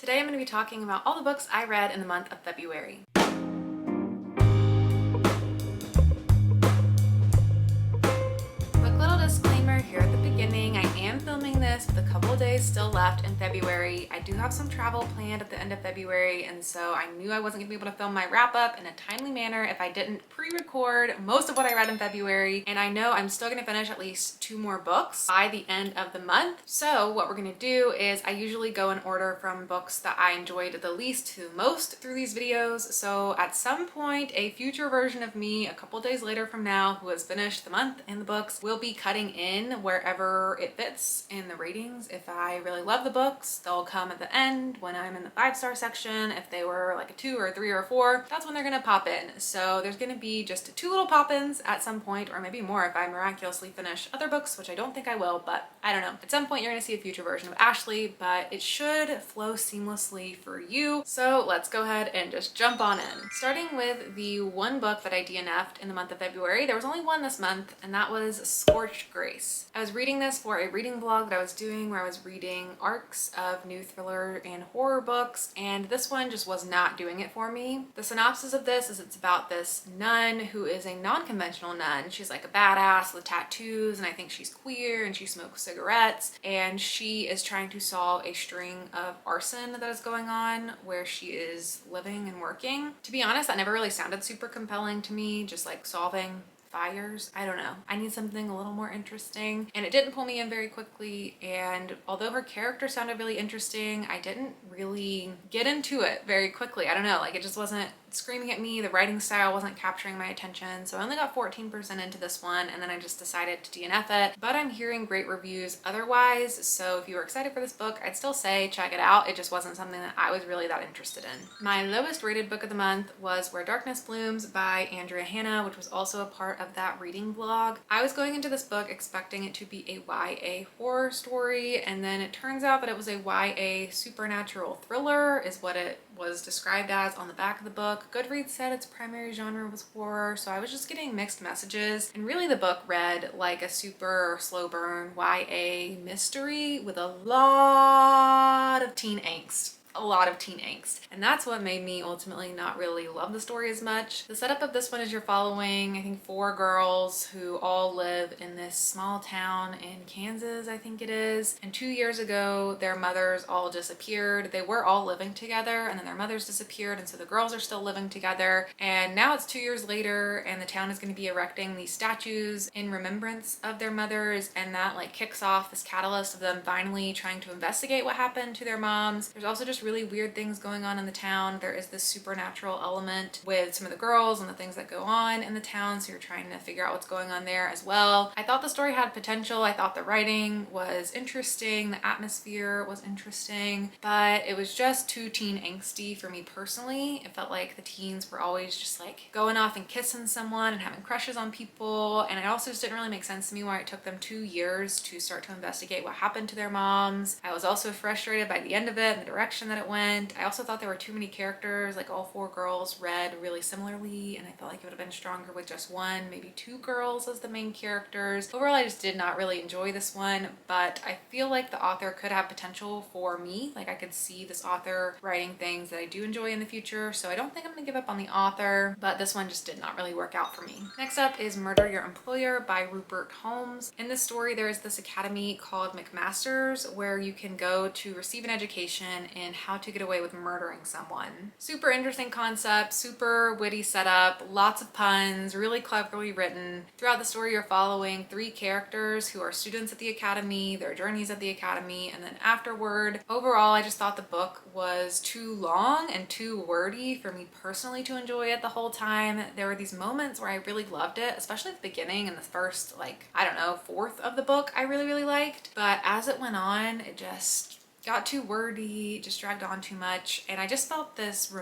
Today I'm going to be talking about all the books I read in the month of February. Quick little disclaimer here at the beginning, I am filming this with a couple of days still left in February. I do have some travel planned at the end of February, and so I knew I wasn't going to be able to film my wrap up in a timely manner if I didn't pre-record most of what I read in February, and I know I'm still going to finish at least 2 more books by the end of the month. So what we're going to do is I usually go in order from books that I enjoyed the least to most through these videos. So at some point, a future version of me a couple days later from now who has finished the month and the books will be cutting in wherever it fits in the ratings. If I really love the books, they'll come at the end when I'm in the 5-star section. If they were like a 2 or a 3 or a 4, that's when they're gonna pop in. So there's gonna be just 2 little pop-ins at some point, or maybe more if I miraculously finish other books, which I don't think I will, but I don't know. At some point you're gonna see a future version of Ashley, but it should flow seamlessly for you. So let's go ahead and just jump on in. Starting with the one book that I DNF'd in the month of February. There was only one this month, and that was Scorched Grace. I was reading this for a reading vlog that I was doing where I was reading arcs of new thriller and horror books, and this one just was not doing it for me. The synopsis of this is it's about this nun who is a non-conventional nun. She's like a badass with tattoos, and I think she's queer, and she smokes cigarettes, and she is trying to solve a string of arson that is going on where she is living and working. To be honest, that never really sounded super compelling to me, just like solving fires. I don't know. I need something a little more interesting, and it didn't pull me in very quickly. And although her character sounded really interesting, I didn't really get into it very quickly. I don't know, like it just wasn't screaming at me. The writing style wasn't capturing my attention. So I only got 14% into this one, and then I just decided to DNF it. But I'm hearing great reviews otherwise. So if you were excited for this book, I'd still say check it out. It just wasn't something that I was really that interested in. My lowest rated book of the month was Where Darkness Blooms by Andrea Hanna, which was also a part of that reading vlog. I was going into this book expecting it to be a YA horror story, and then it turns out that it was a YA supernatural thriller is what it was described as on the back of the book. Goodreads said its primary genre was horror, so I was just getting mixed messages, and really the book read like a super slow burn YA mystery with a lot of teen angst. And that's what made me ultimately not really love the story as much. The setup of this one is you're following, I think, 4 girls who all live in this small town in Kansas, I think it is. And 2 years ago, their mothers all disappeared. They were all living together, and then their mothers disappeared, and so the girls are still living together. And now it's 2 years later, and the town is going to be erecting these statues in remembrance of their mothers, and that like kicks off this catalyst of them finally trying to investigate what happened to their moms. There's also just really weird things going on in the town. There is this supernatural element with some of the girls and the things that go on in the town, so you're trying to figure out what's going on there as well. I thought the story had potential. I thought the writing was interesting, the atmosphere was interesting, but it was just too teen angsty for me personally. It felt like the teens were always just like going off and kissing someone and having crushes on people, and it also just didn't really make sense to me why it took them 2 years to start to investigate what happened to their moms. I was also frustrated by the end of it and the direction that it went. I also thought there were too many characters. Like all 4 girls read really similarly, and I felt like it would have been stronger with just 1, maybe 2 girls as the main characters. Overall, I just did not really enjoy this one, but I feel like the author could have potential for me. Like I could see this author writing things that I do enjoy in the future, so I don't think I'm gonna give up on the author, but this one just did not really work out for me. Next up is Murder Your Employer by Rupert Holmes. In this story, there is this academy called McMaster's where you can go to receive an education in how to get away with murdering someone. Super interesting concept, super witty setup, lots of puns, really cleverly written. Throughout the story, you're following 3 characters who are students at the academy, their journeys at the academy, and then afterward. Overall, I just thought the book was too long and too wordy for me personally to enjoy it the whole time. There were these moments where I really loved it, especially at the beginning and the first, like, I don't know, 1/4 of the book I really liked. But as it went on, it just got too wordy, just dragged on too much, and I just felt this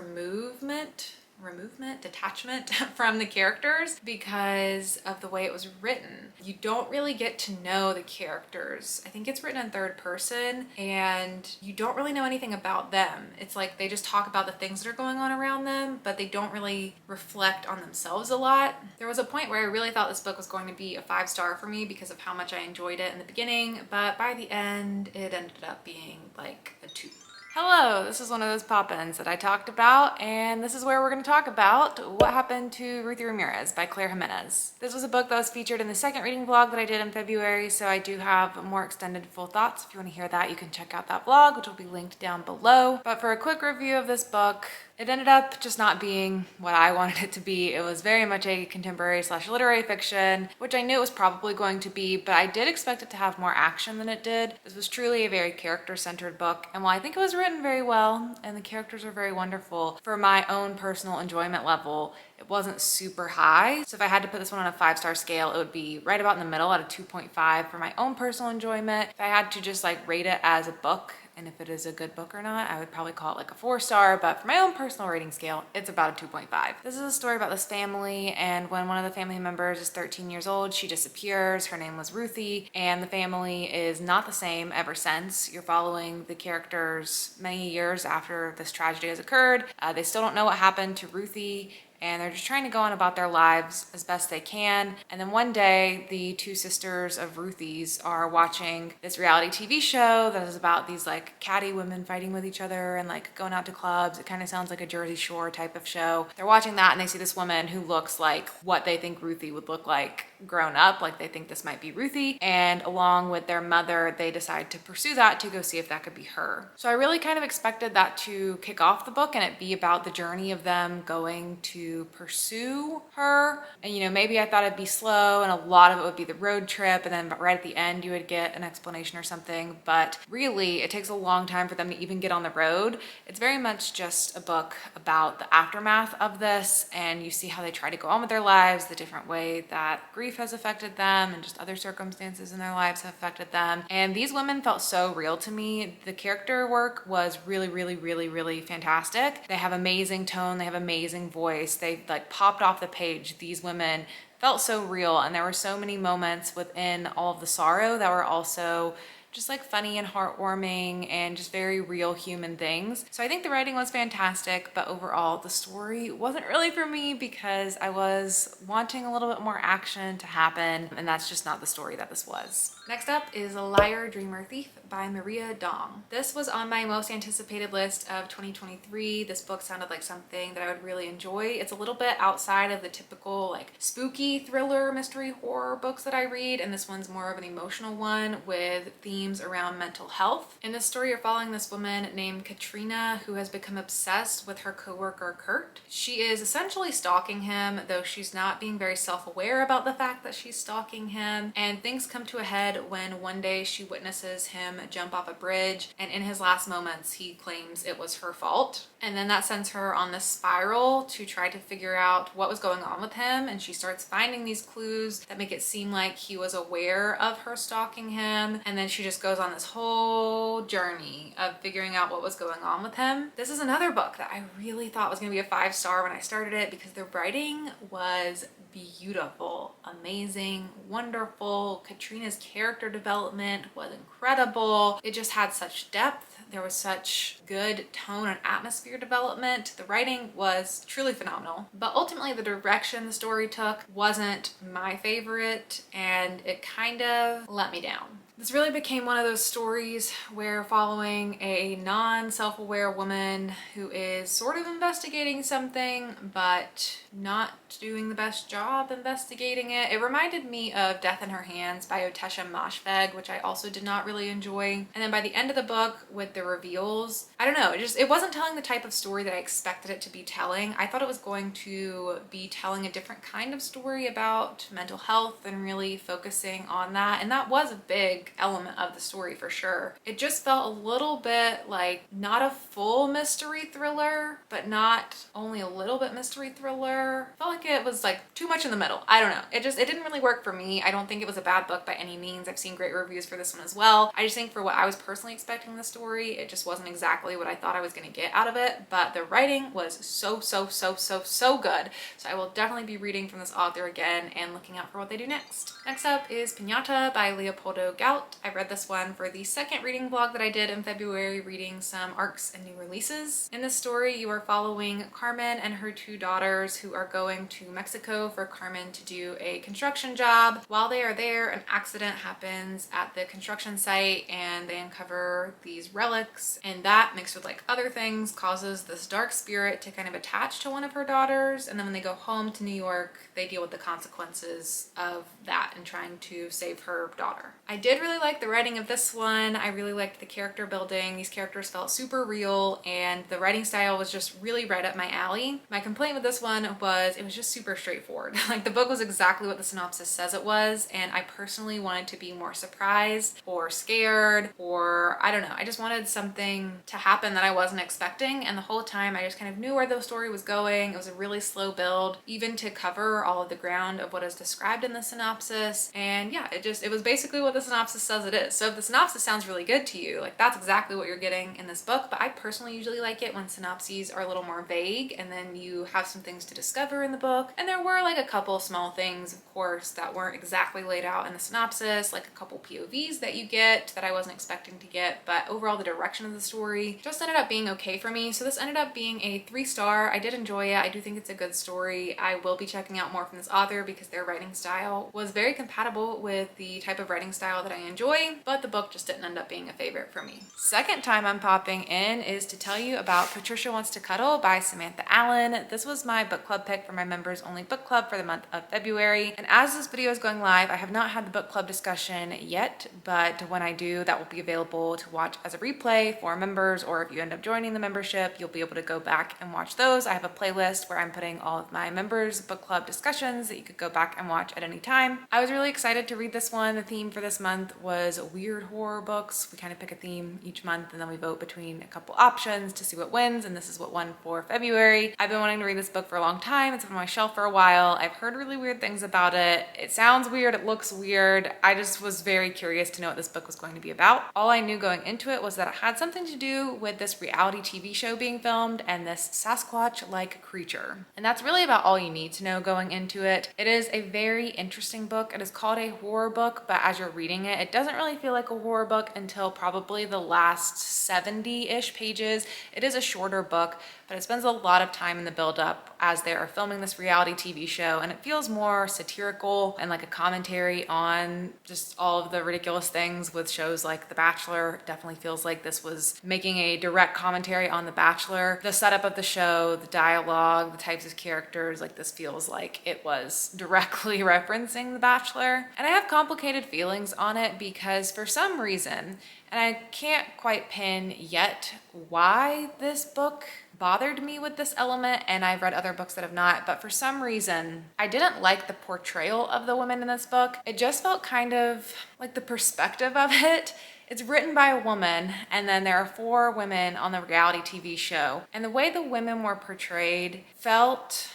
detachment from the characters because of the way it was written. You don't really get to know the characters. I think it's written in 3rd person, and you don't really know anything about them. It's like they just talk about the things that are going on around them, but they don't really reflect on themselves a lot. There was a point where I really thought this book was going to be a 5-star for me because of how much I enjoyed it in the beginning, but by the end, it ended up being like a 2. Hello, this is one of those pop-ins that I talked about, and this is where we're going to talk about What Happened to Ruthy Ramirez by Claire Jimenez. This was a book that was featured in the second reading vlog that I did in February, so I do have more extended full thoughts. If you want to hear that, you can check out that vlog, which will be linked down below. But for a quick review of this book, it ended up just not being what I wanted it to be. It was very much a contemporary / literary fiction, which I knew it was probably going to be, but I did expect it to have more action than it did. This was truly a very character-centered book, and while I think it was written very well and the characters are very wonderful, for my own personal enjoyment level, it wasn't super high. So if I had to put this one on a 5-star scale, it would be right about in the middle at a 2.5 for my own personal enjoyment. If I had to just like rate it as a book, and if it is a good book or not, I would probably call it like a 4-star, but for my own personal rating scale, it's about a 2.5. This is a story about this family, and when one of the family members is 13 years old, she disappears. Her name was Ruthy, and the family is not the same ever since. You're following the characters many years after this tragedy has occurred. They still don't know what happened to Ruthy, and they're just trying to go on about their lives as best they can. And then one day, the two sisters of Ruthy's are watching this reality TV show that is about these like catty women fighting with each other and like going out to clubs. It kind of sounds like a Jersey Shore type of show. They're watching that and they see this woman who looks like what they think Ruthy would look like grown up. Like they think this might be Ruthy. And along with their mother, they decide to pursue that to go see if that could be her. So I really kind of expected that to kick off the book and it be about the journey of them going to pursue her. And you know, maybe I thought it'd be slow and a lot of it would be the road trip, and then right at the end you would get an explanation or something, but really it takes a long time for them to even get on the road. It's very much just a book about the aftermath of this, and you see how they try to go on with their lives, the different way that grief has affected them and just other circumstances in their lives have affected them. And these women felt so real to me. The character work was really fantastic. They have amazing tone, they have amazing voice. They like popped off the page. These women felt so real, and there were so many moments within all of the sorrow that were also just like funny and heartwarming and just very real human things. So I think the writing was fantastic, but overall the story wasn't really for me because I was wanting a little bit more action to happen, and that's just not the story that this was. Next up is Liar, Dreamer, Thief by Maria Dong. This was on my most anticipated list of 2023. This book sounded like something that I would really enjoy. It's a little bit outside of the typical like spooky thriller, mystery, horror books that I read, and this one's more of an emotional one with themes around mental health. In this story, you're following this woman named Katrina who has become obsessed with her coworker Kurt. She is essentially stalking him, though she's not being very self-aware about the fact that she's stalking him, and things come to a head when one day she witnesses him jump off a bridge, and in his last moments he claims it was her fault. And then that sends her on this spiral to try to figure out what was going on with him, and she starts finding these clues that make it seem like he was aware of her stalking him, and then she just goes on this whole journey of figuring out what was going on with him. This is another book that I really thought was going to be a 5-star when I started it because the writing was beautiful, amazing, wonderful. Katrina's character development was incredible. It just had such depth. There was such good tone and atmosphere development. The writing was truly phenomenal, but ultimately the direction the story took wasn't my favorite, and it kind of let me down. This really became one of those stories where following a non-self-aware woman who is sort of investigating something but not doing the best job investigating it. It reminded me of Death in Her Hands by Otesha Moshfegh, which I also did not really enjoy. And then by the end of the book with the reveals, I don't know, it wasn't telling the type of story that I expected it to be telling. I thought it was going to be telling a different kind of story about mental health and really focusing on that, and that was a big element of the story for sure. It just felt a little bit like not a full mystery thriller, but not only a little bit mystery thriller. Felt like it was like too much in the middle. I don't know. It didn't really work for me. I don't think it was a bad book by any means. I've seen great reviews for this one as well. I just think for what I was personally expecting in the story, it just wasn't exactly what I thought I was going to get out of it, but the writing was so good. So I will definitely be reading from this author again and looking out for what they do next. Next up is Piñata by Leopoldo Gala. out. I read this one for the second reading vlog that I did in February, reading some arcs and new releases. In this story, you are following Carmen and her two daughters who are going to Mexico for Carmen to do a construction job. While they are there, an accident happens at the construction site and they uncover these relics, and that mixed with like other things causes this dark spirit to kind of attach to one of her daughters, and then when they go home to New York, they deal with the consequences of that and trying to save her daughter. I did really like the writing of this one. I really liked the character building. These characters felt super real and the writing style was just really right up my alley. My complaint with this one was it was just super straightforward. Like the book was exactly what the synopsis says it was, and I personally wanted to be more surprised or scared, or I don't know. I just wanted something to happen that I wasn't expecting, and the whole time I just kind of knew where the story was going. It was a really slow build, even to cover all of the ground of what is described in the synopsis. And yeah, it was basically what the synopsis says it is. So if the synopsis sounds really good to you, like that's exactly what you're getting in this book. But I personally usually like it when synopses are a little more vague and then you have some things to discover in the book. And there were like a couple small things, of course, that weren't exactly laid out in the synopsis, like a couple POVs that you get that I wasn't expecting to get. But overall, the direction of the story just ended up being okay for me. So this ended up being a 3-star. I did enjoy it. I do think it's a good story. I will be checking out more from this author because their writing style was very compatible with the type of writing style that I enjoy, but the book just didn't end up being a favorite for me. Second time I'm popping in is to tell you about Patricia Wants to Cuddle by Samantha Allen. This was my book club pick for my members only book club for the month of February. And as this video is going live, I have not had the book club discussion yet, but when I do, that will be available to watch as a replay for members, or if you end up joining the membership, you'll be able to go back and watch those. I have a playlist where I'm putting all of my members book club discussions that you could go back and watch at any time. I was really excited to read this one. The theme for this month was weird horror books. We kind of pick a theme each month and then we vote between a couple options to see what wins, and this is what won for February. I've been wanting to read this book for a long time. It's been on my shelf for a while. I've heard really weird things about it. It sounds weird, it looks weird. I just was very curious to know what this book was going to be about. All I knew going into it was that it had something to do with this reality TV show being filmed and this Sasquatch-like creature. And that's really about all you need to know going into it. It is a very interesting book. It is called a horror book, but as you're reading it, it doesn't really feel like a horror book until probably the last 70-ish pages. It is a shorter book, but it spends a lot of time in the build-up as they are filming this reality TV show, and it feels more satirical and like a commentary on just all of the ridiculous things with shows like The Bachelor. It definitely feels like this was making a direct commentary on The Bachelor. The setup of the show, the dialogue, the types of characters, like this feels like it was directly referencing The Bachelor. And I have complicated feelings on it because for some reason, and I can't quite pin yet why this book bothered me with this element, and I've read other books that have not, but for some reason I didn't like the portrayal of the women in this book. It just felt kind of like the perspective of it. It's written by a woman, and then there are 4 women on the reality TV show, and the way the women were portrayed felt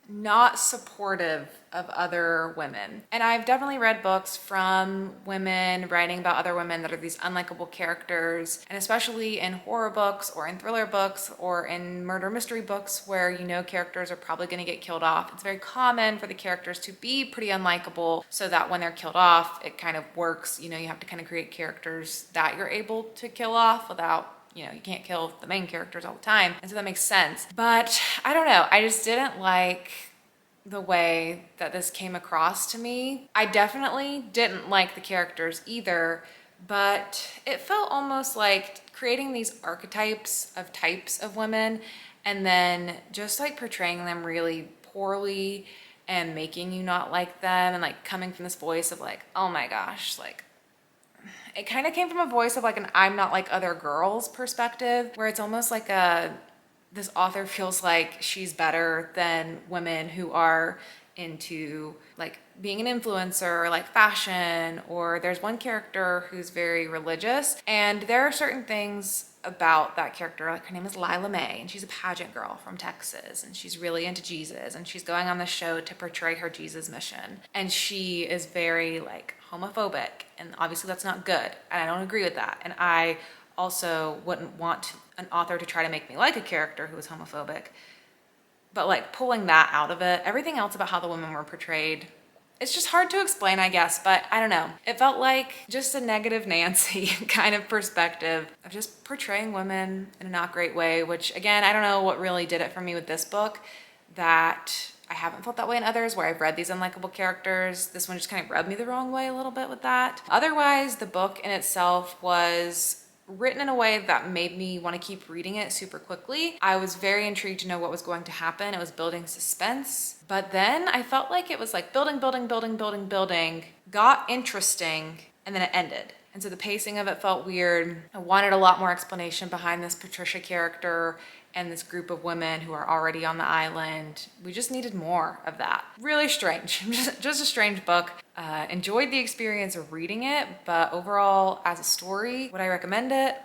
not supportive of other women. And I've definitely read books from women writing about other women that are these unlikable characters, and especially in horror books or in thriller books or in murder mystery books where you know characters are probably going to get killed off. It's very common for the characters to be pretty unlikable so that when they're killed off, it kind of works. You know, you have to kind of create characters that you're able to kill off without, you know, you can't kill the main characters all the time. And so that makes sense. But I don't know, I just didn't like the way that this came across to me. I definitely didn't like the characters either, but it felt almost like creating these archetypes of types of women and then just like portraying them really poorly and making you not like them, and like coming from this voice of like, oh my gosh, like it kind of came from a voice of like an I'm not like other girls perspective, where it's almost like this author feels like she's better than women who are into like being an influencer, like fashion, or there's one character who's very religious, and there are certain things about that character, like her name is Lila May, and she's a pageant girl from Texas, and she's really into Jesus, and she's going on the show to portray her Jesus mission, and she is very like homophobic, and obviously that's not good, and I don't agree with that, and I also wouldn't want an author to try to make me like a character who is homophobic. But like pulling that out of it, everything else about how the women were portrayed It's just hard to explain, I guess, but I don't know. It felt like just a negative Nancy kind of perspective of just portraying women in a not great way, which again, I don't know what really did it for me with this book, that I haven't felt that way in others where I've read these unlikable characters. This one just kind of rubbed me the wrong way a little bit with that. Otherwise, the book in itself was written in a way that made me want to keep reading it super quickly. I was very intrigued to know what was going to happen. It was building suspense. But then I felt like it was like building, got interesting, and then it ended. And so the pacing of it felt weird. I wanted a lot more explanation behind this Patricia character and this group of women who are already on the island. We just needed more of that. Really strange, just a strange book. Enjoyed the experience of reading it, but overall as a story, would I recommend it?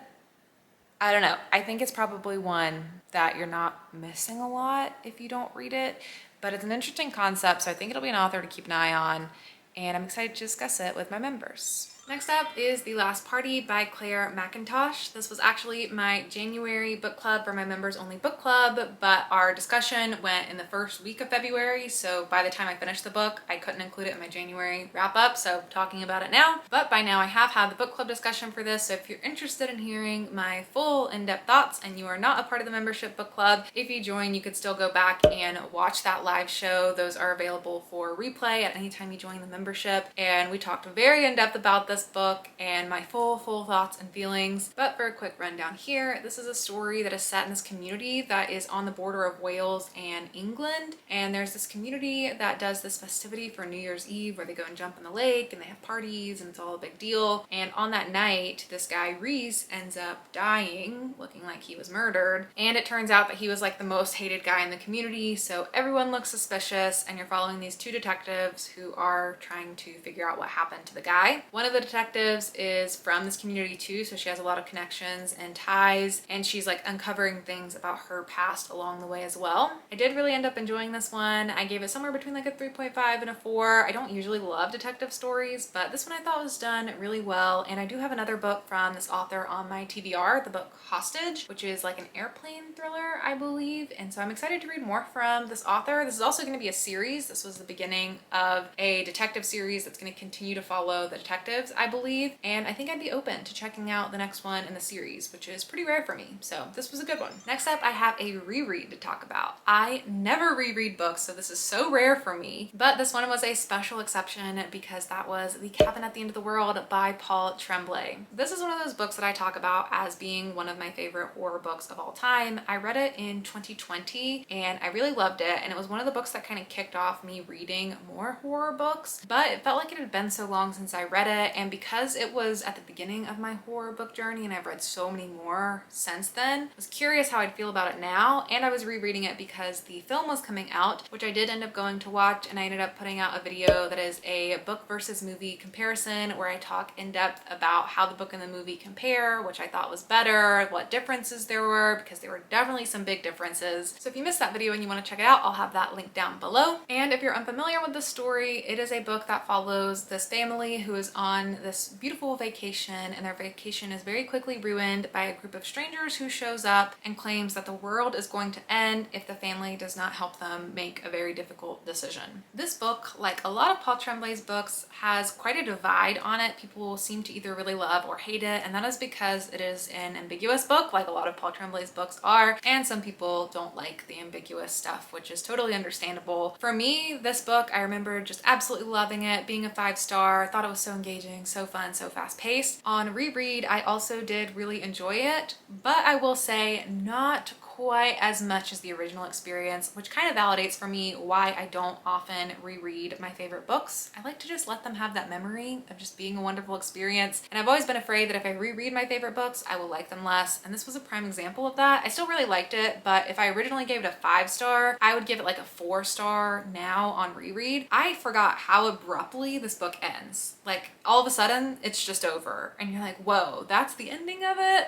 I don't know. I think it's probably one that you're not missing a lot if you don't read it, but it's an interesting concept, so I think it'll be an author to keep an eye on, and I'm excited to discuss it with my members. Next up is The Last Party by Claire McIntosh. This was actually my January book club for my members only book club, but our discussion went in the first week of February, so by the time I finished the book, I couldn't include it in my January wrap up, so I'm talking about it now. But by now I have had the book club discussion for this, so if you're interested in hearing my full in-depth thoughts and you are not a part of the membership book club, if you join, you could still go back and watch that live show. Those are available for replay at any time you join the membership, and we talked very in-depth about this book and my full thoughts and feelings. But for a quick rundown here, this is a story that is set in this community that is on the border of Wales and England, and there's this community that does this festivity for New Year's Eve where they go and jump in the lake and they have parties and it's all a big deal. And on that night, this guy Reese ends up dying, looking like he was murdered, and it turns out that he was like the most hated guy in the community, so everyone looks suspicious, and you're following these two detectives who are trying to figure out what happened to the guy. One of the detectives is from this community too, so she has a lot of connections and ties, and she's like uncovering things about her past along the way as well. I did really end up enjoying this one. I gave it somewhere between like a 3.5 and a 4. I don't usually love detective stories, but this one I thought was done really well. And I do have another book from this author on my TBR, the book Hostage, which is like an airplane thriller, I believe, and so I'm excited to read more from this author. This is also going to be a series. This was the beginning of a detective series that's going to continue to follow the detectives, I believe, and I think I'd be open to checking out the next one in the series, which is pretty rare for me, so this was a good one. Next up, I have a reread to talk about. I never reread books, so this is so rare for me, but this one was a special exception because that was The Cabin at the End of the World by Paul Tremblay. This is one of those books that I talk about as being one of my favorite horror books of all time. I read it in 2020 and I really loved it, and it was one of the books that kind of kicked off me reading more horror books, but it felt like it had been so long since I read it, and because it was at the beginning of my horror book journey and I've read so many more since then, I was curious how I'd feel about it now, and I was rereading it because the film was coming out, which I did end up going to watch, and I ended up putting out a video that is a book versus movie comparison where I talk in depth about how the book and the movie compare, which I thought was better, what differences there were, because there were definitely some big differences. So if you missed that video and you want to check it out, I'll have that link down below. And if you're unfamiliar with the story, it is a book that follows this family who is on this beautiful vacation, and their vacation is very quickly ruined by a group of strangers who shows up and claims that the world is going to end if the family does not help them make a very difficult decision. This book, like a lot of Paul Tremblay's books, has quite a divide on it. People seem to either really love or hate it, and that is because it is an ambiguous book, like a lot of Paul Tremblay's books are, and some people don't like the ambiguous stuff, which is totally understandable. For me, this book, I remember just absolutely loving it, being a 5-star, thought it was so engaging, so fun, so fast-paced. On reread, I also did really enjoy it, but I will say not quite as much as the original experience, which kind of validates for me why I don't often reread my favorite books. I like to just let them have that memory of just being a wonderful experience, and I've always been afraid that if I reread my favorite books, I will like them less, and this was a prime example of that. I still really liked it, but if I originally gave it a 5-star, I would give it like a 4-star now on reread. I forgot how abruptly this book ends. Like, all of a sudden, it's just over, and you're like, whoa, that's the ending of it?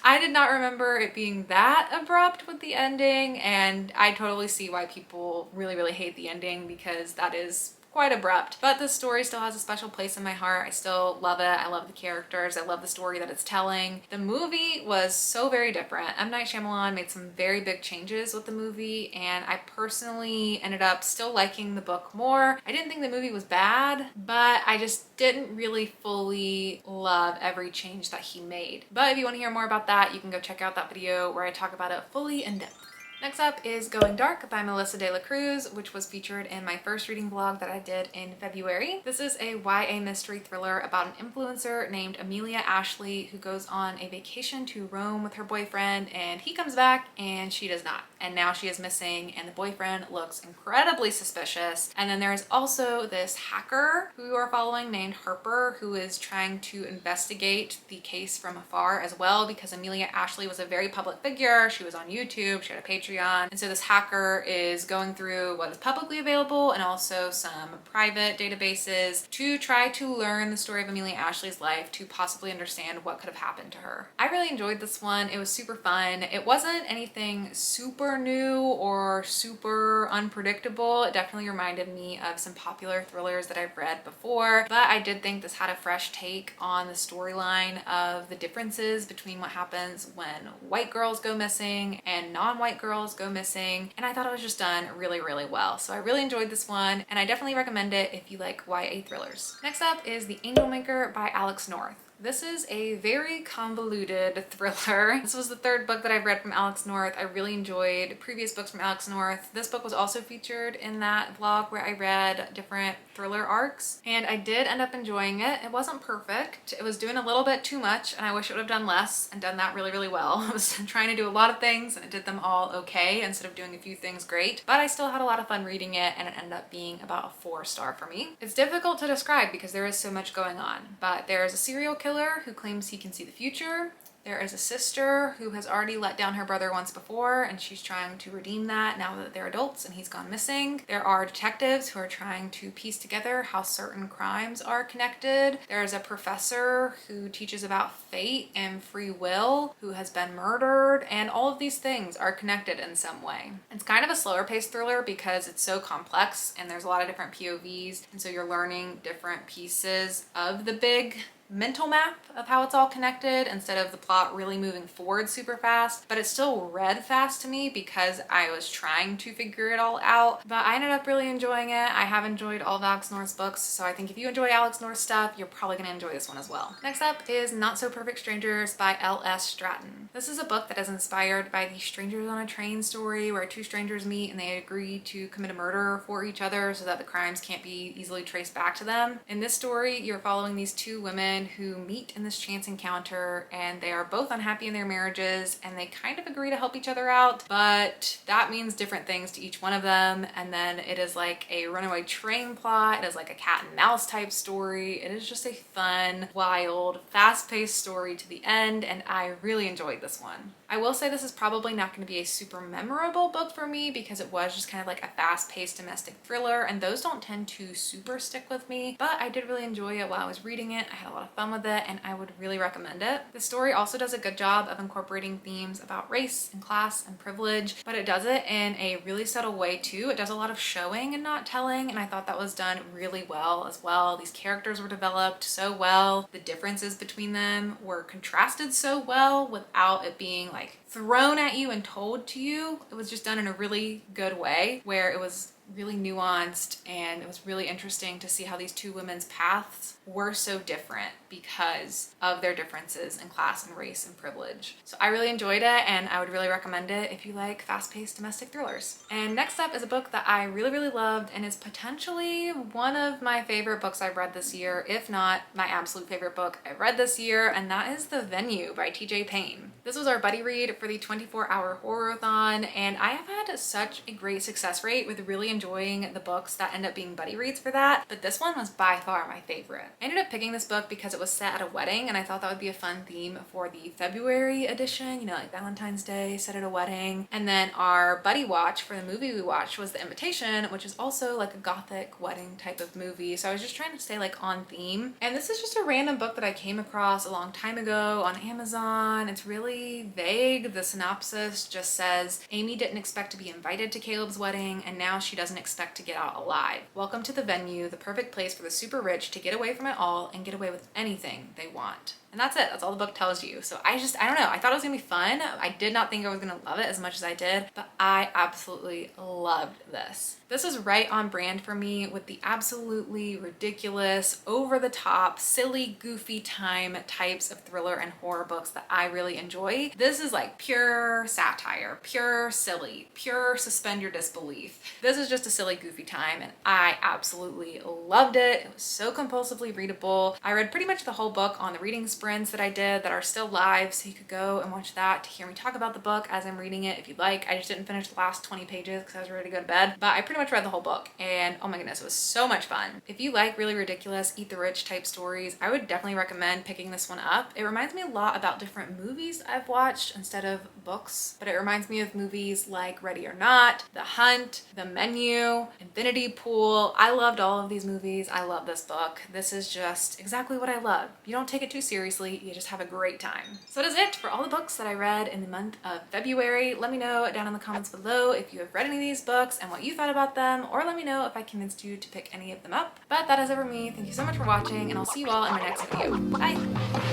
I did not remember it being that abrupt with the ending, and I totally see why people really hate the ending, because that is quite abrupt, but the story still has a special place in my heart. I still love it. I love the characters. I love the story that it's telling. The movie was so very different. M. Night Shyamalan made some very big changes with the movie, and I personally ended up still liking the book more. I didn't think the movie was bad, but I just didn't really fully love every change that he made. But if you want to hear more about that, you can go check out that video where I talk about it fully in depth. Next up is Going Dark by Melissa De La Cruz, which was featured in my first reading vlog that I did in February. This is a YA mystery thriller about an influencer named Amelia Ashley who goes on a vacation to Rome with her boyfriend, and he comes back and she does not. And now she is missing and the boyfriend looks incredibly suspicious. And then there is also this hacker who you are following named Harper, who is trying to investigate the case from afar as well, because Amelia Ashley was a very public figure. She was on YouTube, she had a Patreon. And so this hacker is going through what is publicly available and also some private databases to try to learn the story of Amelia Ashley's life to possibly understand what could have happened to her. I really enjoyed this one. It was super fun. It wasn't anything super new or super unpredictable. It definitely reminded me of some popular thrillers that I've read before, but I did think this had a fresh take on the storyline of the differences between what happens when white girls go missing and non-white girls go missing, and I thought it was just done really, really well. So I really enjoyed this one, and I definitely recommend it if you like YA thrillers. Next up is The Angel Maker by Alex North. This is a very convoluted thriller. This was the third book that I've read from Alex North. I really enjoyed previous books from Alex North. This book was also featured in that vlog where I read different thriller arcs, and I did end up enjoying it. It wasn't perfect. It was doing a little bit too much, and I wish it would have done less and done that really, really well. I was trying to do a lot of things, and it did them all okay instead of doing a few things great, but I still had a lot of fun reading it, and it ended up being about a 4-star for me. It's difficult to describe because there is so much going on, but there's a serial killer who claims he can see the future. There is a sister who has already let down her brother once before, and she's trying to redeem that now that they're adults and he's gone missing. There are detectives who are trying to piece together how certain crimes are connected. There is a professor who teaches about fate and free will who has been murdered, and all of these things are connected in some way. It's kind of a slower paced thriller because it's so complex and there's a lot of different POVs, and so you're learning different pieces of the big mental map of how it's all connected instead of the plot really moving forward super fast. But it still read fast to me because I was trying to figure it all out, but I ended up really enjoying it. I have enjoyed all of Alex North's books, so I think if you enjoy Alex North stuff, you're probably gonna enjoy this one as well. Next up is Not So Perfect Strangers by L.S. Stratton. This is a book that is inspired by the Strangers on a Train story where two strangers meet and they agree to commit a murder for each other so that the crimes can't be easily traced back to them. In this story, you're following these two women who meet in this chance encounter, and they are both unhappy in their marriages, and they kind of agree to help each other out, but that means different things to each one of them. And then it is like a runaway train plot. It is like a cat and mouse type story. It is just a fun, wild, fast-paced story to the end, and I really enjoyed this one. I will say this is probably not going to be a super memorable book for me because it was just kind of like a fast-paced domestic thriller, and those don't tend to super stick with me, but I did really enjoy it while I was reading it. I had a lot of fun with it, and I would really recommend it. The story also does a good job of incorporating themes about race and class and privilege, but it does it in a really subtle way too. It does a lot of showing and not telling, and I thought that was done really well as well. These characters were developed so well. The differences between them were contrasted so well without it being like thrown at you and told to you. It was just done in a really good way where it was really nuanced, and it was really interesting to see how these two women's paths were so different because of their differences in class and race and privilege. So I really enjoyed it, and I would really recommend it if you like fast-paced domestic thrillers. And next up is a book that I really, really loved, and is potentially one of my favorite books I've read this year, if not my absolute favorite book I've read this year, and that is The Venue by TJ Payne. This was our buddy read for the 24-hour horror-a-thon, and I have had such a great success rate with really enjoying the books that end up being buddy reads for that, but this one was by far my favorite. I ended up picking this book because it was set at a wedding, and I thought that would be a fun theme for the February edition, you know, like Valentine's Day set at a wedding. And then our buddy watch for the movie we watched was The Invitation, which is also like a gothic wedding type of movie, so I was just trying to stay like on theme. And this is just a random book that I came across a long time ago on Amazon. It's really vague. The synopsis just says Amy didn't expect to be invited to Caleb's wedding, and now she doesn't expect to get out alive. Welcome to the venue, the perfect place for the super rich to get away from it all and get away with anything they want. And that's it. That's all the book tells you. So I don't know. I thought it was gonna be fun. I did not think I was gonna love it as much as I did, but I absolutely loved this. This is right on brand for me with the absolutely ridiculous, over the top, silly, goofy time types of thriller and horror books that I really enjoy. This is like pure satire, pure silly, pure suspend your disbelief. This is just a silly, goofy time and I absolutely loved it. It was so compulsively readable. I read pretty much the whole book on the reading sprints that I did that are still live, so you could go and watch that to hear me talk about the book as I'm reading it if you'd like. I just didn't finish the last 20 pages because I was ready to go to bed, but I pretty much read the whole book and oh my goodness, it was so much fun. If you like really ridiculous, eat the rich type stories, I would definitely recommend picking this one up. It reminds me a lot about different movies I've watched instead of books, but it reminds me of movies like Ready or Not, The Hunt, The Menu, Infinity Pool. I loved all of these movies. I love this book. This is just exactly what I love. You don't take it too seriously, you just have a great time. So that is it for all the books that I read in the month of February. Let me know down in the comments below if you have read any of these books and what you thought about them, or let me know if I convinced you to pick any of them up. But that is it for me. Thank you so much for watching, and I'll see you all in my next video. Bye!